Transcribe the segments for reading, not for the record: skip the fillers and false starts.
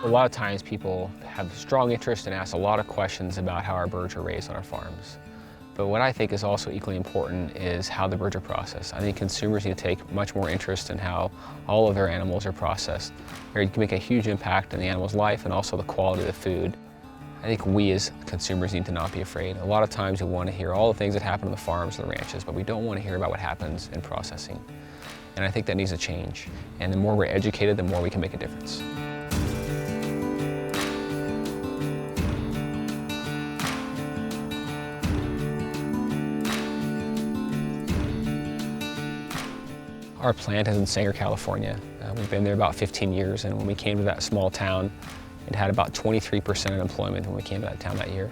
A lot of times people have strong interest and ask a lot of questions about how our birds are raised on our farms. But what I think is also equally important is how the birds are processed. I think consumers need to take much more interest in how all of their animals are processed. It can make a huge impact on the animal's life and also the quality of the food. I think we as consumers need to not be afraid. A lot of times we want to hear all the things that happen on the farms and the ranches, but we don't want to hear about what happens in processing. And I think that needs to change. And the more we're educated, the more we can make a difference. Our plant is in Sanger, California. We've been there about 15 years, and when we came to that small town, it had about 23% unemployment when we came to that town that year.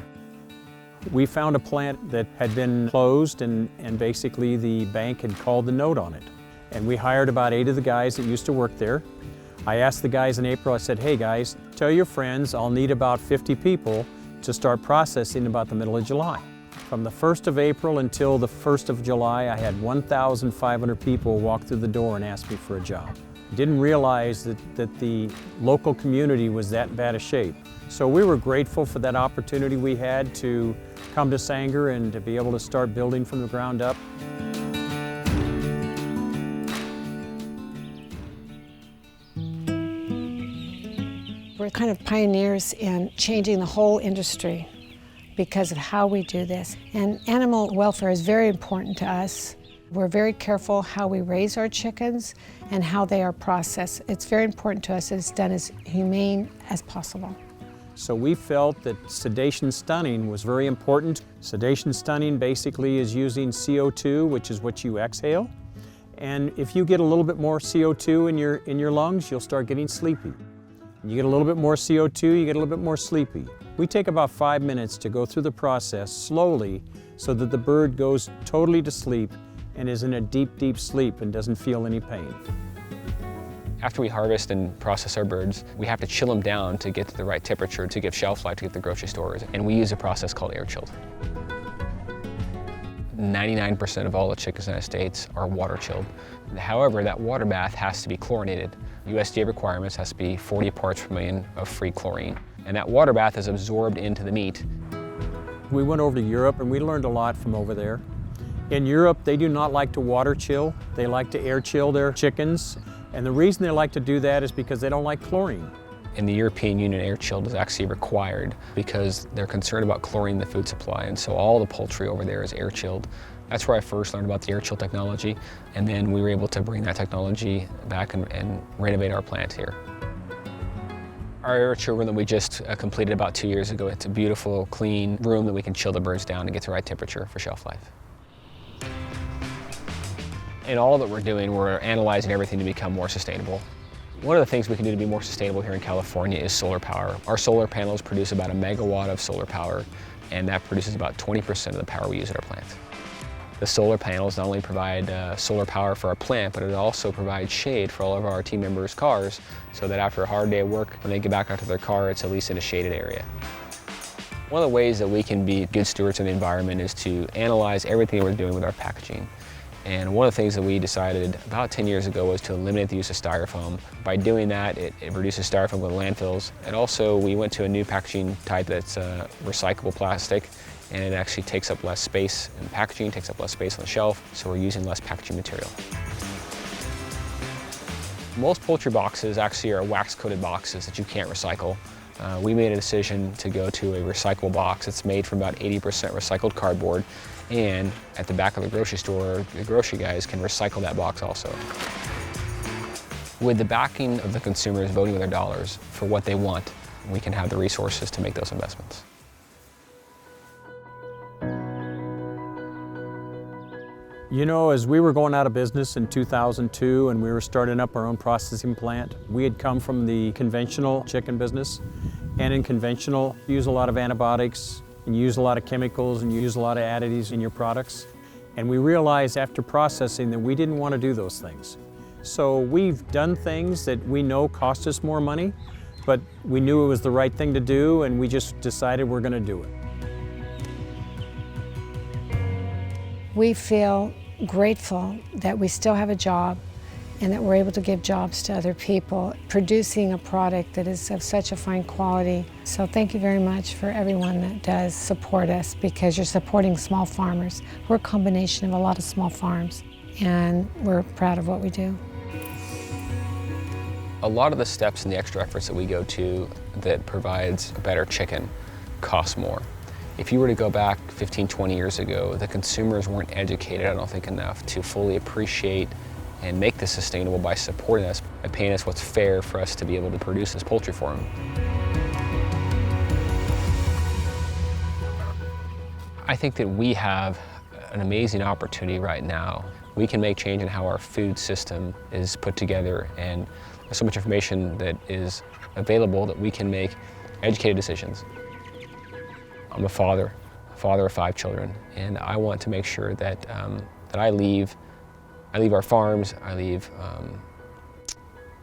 We found a plant that had been closed, and basically the bank had called the note on it. And we hired about 8 of the guys that used to work there. I asked the guys in April, I said, hey guys, tell your friends I'll need about 50 people to start processing about the middle of July. From the 1st of April until the 1st of July, I had 1,500 people walk through the door and ask me for a job. Didn't realize that the local community was that bad a shape. So we were grateful for that opportunity we had to come to Sanger and to be able to start building from the ground up. We're kind of pioneers in changing the whole industry because of how we do this. And animal welfare is very important to us. We're very careful how we raise our chickens and how they are processed. It's very important to us that it's done as humane as possible. So we felt that sedation stunning was very important. Sedation stunning basically is using CO2, which is what you exhale. And if you get a little bit more CO2 in your lungs, you'll start getting sleepy. You get a little bit more CO2, you get a little bit more sleepy. We take about 5 minutes to go through the process slowly so that the bird goes totally to sleep and is in a deep, deep sleep and doesn't feel any pain. After we harvest and process our birds, we have to chill them down to get to the right temperature to give shelf life to get to the grocery stores. And we use a process called air chilled. 99% of all the chickens in the United States are water chilled. However, that water bath has to be chlorinated. USDA requirements has to be 40 parts per million of free chlorine. And that water bath is absorbed into the meat. We went over to Europe and we learned a lot from over there. In Europe, they do not like to water chill. They like to air chill their chickens. And the reason they like to do that is because they don't like chlorine. In the European Union, air chilled is actually required because they're concerned about chlorine in the food supply. And so all the poultry over there is air chilled. That's where I first learned about the air chill technology. And then we were able to bring that technology back and renovate our plant here. Our air chill room that we just completed about 2 years ago, it's a beautiful, clean room that we can chill the birds down and get the right temperature for shelf life. In all that we're doing, we're analyzing everything to become more sustainable. One of the things we can do to be more sustainable here in California is solar power. Our solar panels produce about 1 megawatt of solar power, and that produces about 20% of the power we use at our plant. The solar panels not only provide solar power for our plant, but it also provides shade for all of our team members' cars, so that after a hard day of work, when they get back out to their car, it's at least in a shaded area. One of the ways that we can be good stewards of the environment is to analyze everything we're doing with our packaging. And one of the things that we decided about 10 years ago was to eliminate the use of styrofoam. By doing that, it reduces styrofoam with landfills. And also, we went to a new packaging type that's recyclable plastic, and it actually takes up less space in packaging, takes up less space on the shelf, so we're using less packaging material. Most poultry boxes actually are wax-coated boxes that you can't recycle. We made a decision to go to a recyclable box. It's made from about 80% recycled cardboard, and at the back of the grocery store, the grocery guys can recycle that box also. With the backing of the consumers voting with their dollars for what they want, we can have the resources to make those investments. You know, as we were going out of business in 2002 and we were starting up our own processing plant, we had come from the conventional chicken business. And in conventional, you use a lot of antibiotics, and you use a lot of chemicals, and you use a lot of additives in your products. And we realized after processing that we didn't want to do those things. So we've done things that we know cost us more money, but we knew it was the right thing to do, and we just decided we're going to do it. We feel grateful that we still have a job and that we're able to give jobs to other people, producing a product that is of such a fine quality. So thank you very much for everyone that does support us, because you're supporting small farmers. We're a combination of a lot of small farms, and we're proud of what we do. A lot of the steps and the extra efforts that we go to that provides a better chicken cost more. If you were to go back 15, 20 years ago, the consumers weren't educated, I don't think, enough to fully appreciate and make this sustainable by supporting us, by paying us what's fair for us to be able to produce this poultry for them. I think that we have an amazing opportunity right now. We can make change in how our food system is put together, and there's so much information that is available that we can make educated decisions. I'm a father of 5 children, and I want to make sure that that I leave our farms, I leave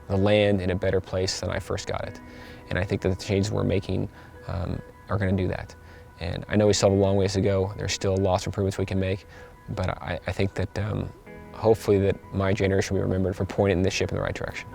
the land in a better place than I first got it. And I think that the changes we're making are going to do that. And I know we still have a long ways to go. There's still lots of improvements we can make, but I think that hopefully that my generation will be remembered for pointing this ship in the right direction.